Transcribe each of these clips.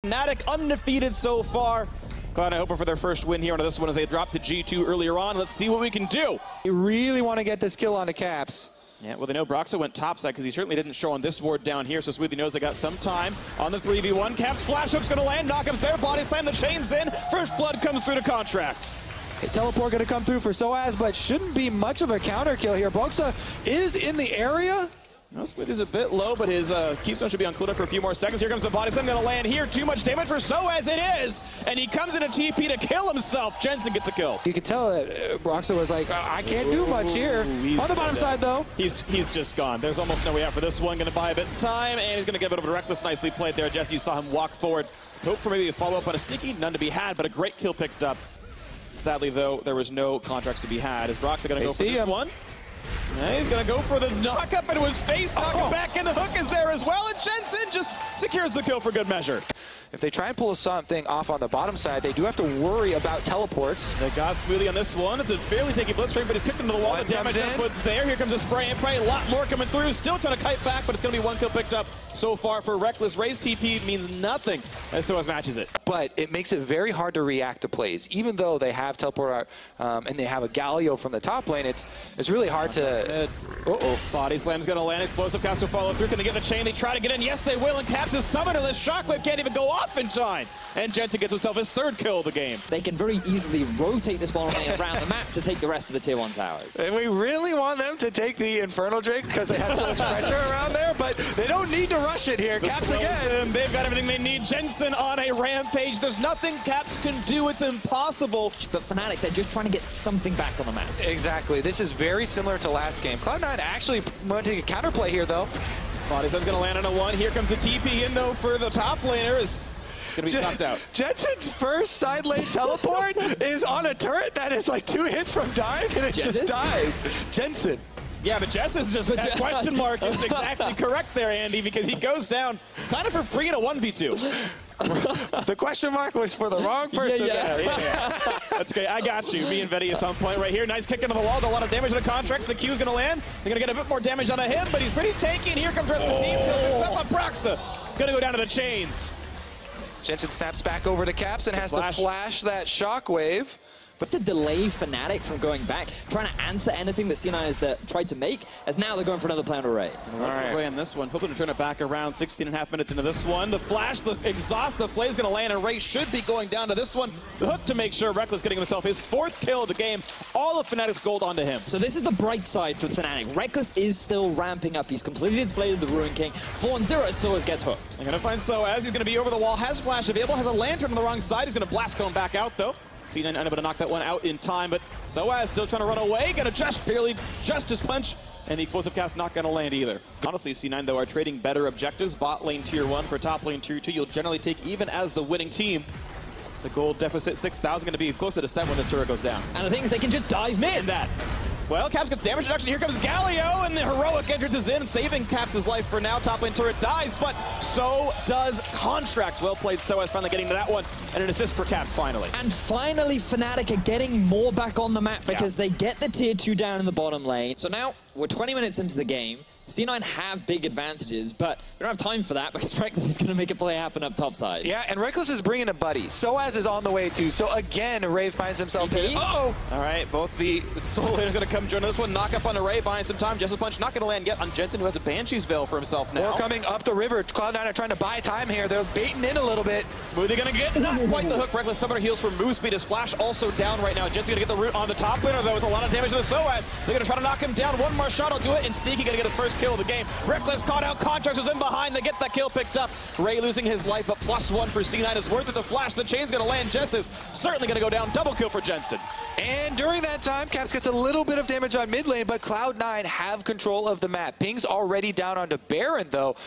Fnatic undefeated so far. Cloud9 hoping for their first win here on this one as they dropped to G2 earlier on. Let's see what we can do. You really want to get this kill onto Caps. Yeah, well, they know Broxah went topside because he certainly didn't show on this ward down here, so Smoothie knows they got some time on the 3v1. Caps flash hook's going to land, knockup's there, body slam, the chain's in. First blood comes through to Contractz. A teleport going to come through for sOAz, but shouldn't be much of a counter kill here. Broxah is in the area. No, Smoothie's a bit low, but his keystone should be on cooldown for a few more seconds. Here comes the body slam, going to land here. Too much damage for sOAz, it is! And he comes in a TP to kill himself. Jensen gets a kill. You could tell that Broxah was like, I can't do much here. On the bottom side, though. He's just gone. There's almost no way out for this one. Going to buy a bit of time, and he's going to get a bit of a reckless. Nicely played there. Jesse, you saw him walk forward. Hope for maybe a follow-up on a Sneaky. None to be had, but a great kill picked up. Sadly, though, there was no Contractz to be had. Is Broxah going to go for this one? Yeah, he's going to go for the knockup into his face, knock him back, and the hook is there as well, and Jensen just secures the kill for good measure. If they try and pull something off on the bottom side, they do have to worry about teleports. They got Smoothie on this one. It's a fairly tanky Blitzcrank, but he's kicked into the wall. The damage output's there. Here comes a spray and pray. A lot more coming through. Still trying to kite back, but it's going to be one kill picked up so far for Rekkles. Ray's TP means nothing as sOAz matches it. But it makes it very hard to react to plays. Even though they have teleport and they have a Galio from the top lane, it's really hard to... Body slam's going to land. Explosive cast will follow through. Can they get the chain? They try to get in. Yes, they will. And Caps is summonerless. Shockwave can't even go off in time. And Jensen gets himself his third kill of the game. They can very easily rotate this ball around the map to take the rest of the tier 1 towers. And we really want them to take the Infernal Drake because they have so much pressure around there, but they don't need to rush it here. Caps again. They've got everything they need. Jensen on a rampage. There's nothing Caps can do. It's impossible. But Fnatic, they're just trying to get something back on the map. Exactly. This is very similar to last game. Cloud9 actually want to take a counterplay here, though. Body slam's going to land on a one. Here comes the TP in, though, for the top laner. Is going to be stopped out. Jensen's first side lane teleport is on a turret that is like 2 hits from dying, and it just dies. Jensen. Yeah, but Jesiz just that question mark is exactly correct there, Andy, because he goes down kind of for free in a 1v2. The question mark was for the wrong person. Yeah. That's okay. I got you. Me and Vetty at some point right here. Nice kick into the wall. Got a lot of damage on the Contractz. The Q's going to land. They're going to get a bit more damage onto him, but he's pretty tanky. And here comes the rest of the team. Broxah going to go down to the chains. Jensen snaps back over to Caps and has to flash that shockwave. But to delay Fnatic from going back, trying to answer anything that C9 has tried to make, as now they're going for another play on Ray. All right, Ray on this one, hoping to turn it back around. 16.5 minutes into this one. The flash, the exhaust, the flay's going to land, and Ray should be going down to this one. The hook to make sure Rekkles getting himself his 4th kill of the game. All of Fnatic's gold onto him. So this is the bright side for Fnatic. Rekkles is still ramping up. He's completed his Blade of the Ruin King. 4-0 as sOAz gets hooked. They're going to find sOAz. He's going to be over the wall. Has flash available. Has a lantern on the wrong side. He's going to blast cone back out, though. C9 unable to knock that one out in time, but sOAz still trying to run away. Gonna just barely his punch, and the explosive cast not gonna land either. Honestly, C9 though are trading better objectives. Bot lane tier 1 for top lane tier 2. You'll generally take even as the winning team. The gold deficit 6,000 gonna be closer to 7 when this turret goes down. And the thing is, they can just dive mid. That. Well, Caps gets damage reduction. Here comes Galio, and the heroic entrance is in, saving Caps' life for now. Top lane turret dies, but so does Contractz. Well played, sOAz finally getting to that one, and an assist for Caps finally. And finally, Fnatic are getting more back on the map because they get the tier 2 down in the bottom lane. So now, we're 20 minutes into the game. C9 have big advantages, but we don't have time for that because Rekkles is going to make a play happen up top side. Yeah, and Rekkles is bringing a buddy. sOAz is on the way too. So again, Ray finds himself in. All right, both the solo laners going to come join this one. Knock up on Ray, buying some time. Jesiz punch not going to land yet on Jensen, who has a Banshee's Veil for himself now. We're coming up the river. Cloud9 are trying to buy time here. They're baiting in a little bit. Smoothie going to get not quite the hook. Rekkles summoner heals for move speed. His flash also down right now. Jensen going to get the root on the top laner, though, with a lot of damage to the sOAz. They're going to try to knock him down. One more shot will do it, and Sneaky going to get his first kill of the game. Rekkles caught out. Contractz was in behind. They get that kill picked up. Ray losing his life, but +1 for C9 is worth it. The flash, the chain's going to land. Jesiz certainly going to go down. Double kill for Jensen. And during that time, Caps gets a little bit of damage on mid lane, but Cloud9 have control of the map. Ping's already down onto Baron, though.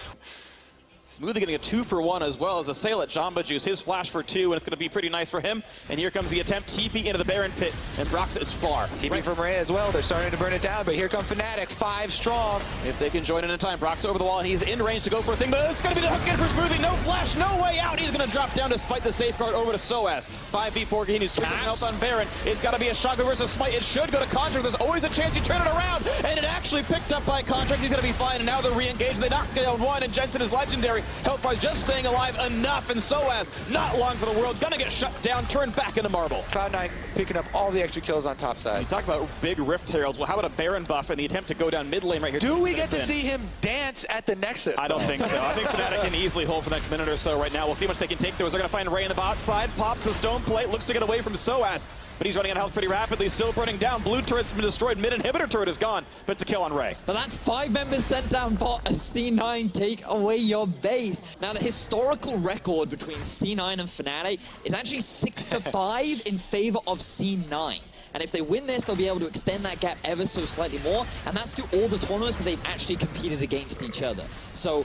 Smoothie getting a 2-for-1 as well as a sail at Jamba Juice. His flash for 2, and it's going to be pretty nice for him. And here comes the attempt. TP into the Baron pit, and Broxah is far. TP from Ray as well. They're starting to burn it down, but here come Fnatic, 5 strong. If they can join in time, Broxah over the wall, and he's in range to go for a thing, but it's going to be the hook in for Smoothie. No flash, no way out. He's going to drop down despite the safeguard over to sOAz. 5v4 continues. Twisting health on Baron. It's got to be a shotgun versus Smite. It should go to Contractz. There's always a chance you turn it around, and it actually picked up by Contractz. He's going to be fine, and now they're re-engaged. They knock down one, and Jensen is legendary. Sorry, health bars just staying alive enough, and sOAz, not long for the world, gonna get shut down, turned back into marble. Cloud9 picking up all the extra kills on top side. You talk about big Rift Heralds. Well, how about a Baron buff in the attempt to go down mid lane right here? Do we get to see him dance at the Nexus? I don't think so. I think Fnatic can easily hold for the next minute or so right now. We'll see how much they can take. They're going to find Ray in the bot side. Pops the stone plate. Looks to get away from sOAz, but he's running out of health pretty rapidly. Still burning down. Blue turret's been destroyed. Mid inhibitor turret is gone, but it's a kill on Ray. But that's 5 members sent down bot as C9 take away your base. Now, the historical record between C9 and Fnatic is actually 6-5 in favor of C9. And if they win this, they'll be able to extend that gap ever so slightly more. And that's through all the tournaments that they've actually competed against each other. So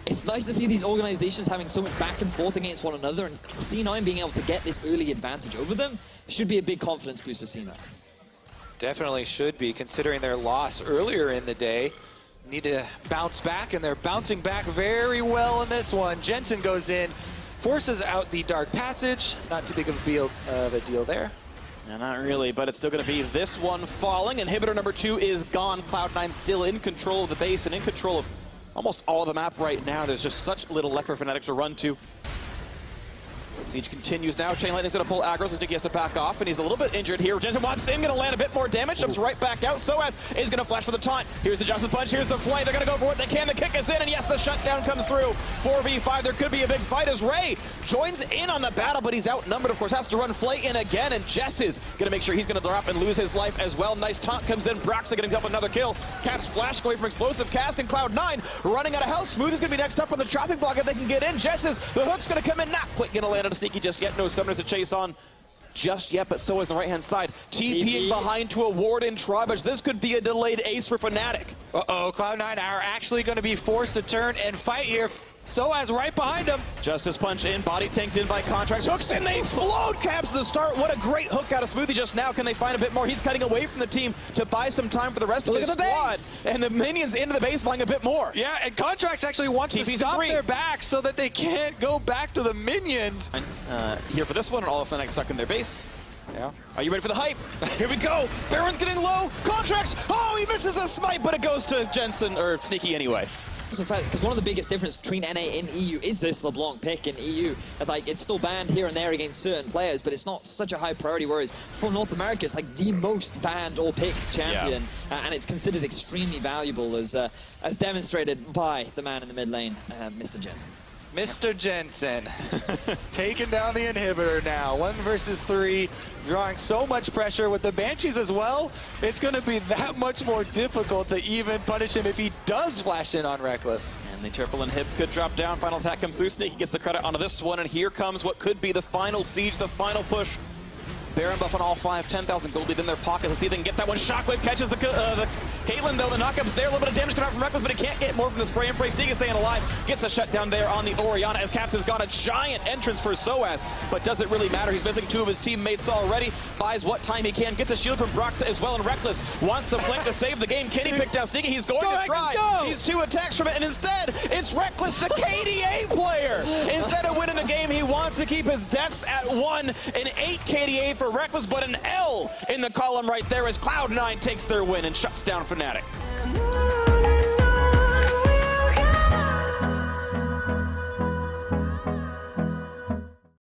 it's nice to see these organizations having so much back and forth against one another, and C9 being able to get this early advantage over them should be a big confidence boost for C9. Definitely should be, considering their loss earlier in the day. Need to bounce back, and they're bouncing back very well in this one. Jensen goes in, forces out the Dark Passage. Not too big of a deal there. Yeah, not really, but it's still going to be this one falling. Inhibitor number 2 is gone. Cloud9 still in control of the base and in control of almost all of the map right now. There's just such little left for Fnatic to run to. Siege continues now. Chain Lightning's going to pull aggro, so Sneaky has to back off, and he's a little bit injured here. Jensen wants in, going to land a bit more damage, jumps right back out. sOAz is going to flash for the taunt. Here's the Justice Punch, here's the Flay. They're going to go for what they can. The kick is in, and yes, the shutdown comes through. 4v5, there could be a big fight as Ray joins in on the battle, but he's outnumbered, of course, has to run Flay in again, and Jesiz going to make sure he's going to drop and lose his life as well. Nice taunt comes in. Broxah getting up another kill. Caps flashing away from Explosive Cast, and Cloud9 running out of health. Smoothie's going to be next up on the chopping block if they can get in. Jesiz, the hook's going to come in, not quite going to land on a Sneaky just yet. No summoners to chase on just yet, but sOAz on the right-hand side. TPing behind to a ward in Tribage. This could be a delayed ace for Fnatic. Uh-oh, Cloud9 are actually going to be forced to turn and fight here. sOAz right behind him. Justice Punch in, body tanked in by Contractz. Hooks in, they explode! Caps to the start. What a great hook out of Smoothie just now. Can they find a bit more? He's cutting away from the team to buy some time for the rest of his squad. And the minions into the base buying a bit more. Yeah, and Contractz actually wants to stop their back so that they can't go back to the minions. Here for this one, and all of Fnatic stuck in their base. Yeah. Are you ready for the hype? Here we go. Baron's getting low. Contractz. Oh, he misses a smite, but it goes to Jensen, or Sneaky anyway. In fact, because one of the biggest differences between NA and EU is this LeBlanc pick in EU. Like, it's still banned here and there against certain players, but it's not such a high priority, whereas for North America, it's like the most banned or picked champion, and it's considered extremely valuable, as demonstrated by the man in the mid lane, Mr. Jensen. Mr. Jensen taking down the inhibitor now. 1 versus 3, drawing so much pressure with the Banshees as well. It's going to be that much more difficult to even punish him if he does flash in on Rekkles. And the triple inhib could drop down. Final attack comes through. Sneaky gets the credit onto this one, and here comes what could be the final siege, the final push. Baron buff on all 5, 10,000 gold lead in their pocket. Let's see if they can get that one. Shockwave catches the Caitlyn, though. The knockup's there. A little bit of damage coming out from Rekkles, but he can't get more from the spray and pray. Sneaky staying alive. Gets a shutdown there on the Orianna, as Caps has got a giant entrance for sOAz, but does it really matter? He's missing 2 of his teammates already. Buys what time he can. Gets a shield from Broxah as well, and Rekkles wants the flank to save the game. Can he pick down Sneaky? He's going to try. He's 2 attacks from it, and instead, it's Rekkles, the KDA player. Instead of winning the game, he wants to keep his deaths at 1. An 8 KDA for Rekkles, but an L in the column right there as Cloud9 takes their win and shuts down Fnatic.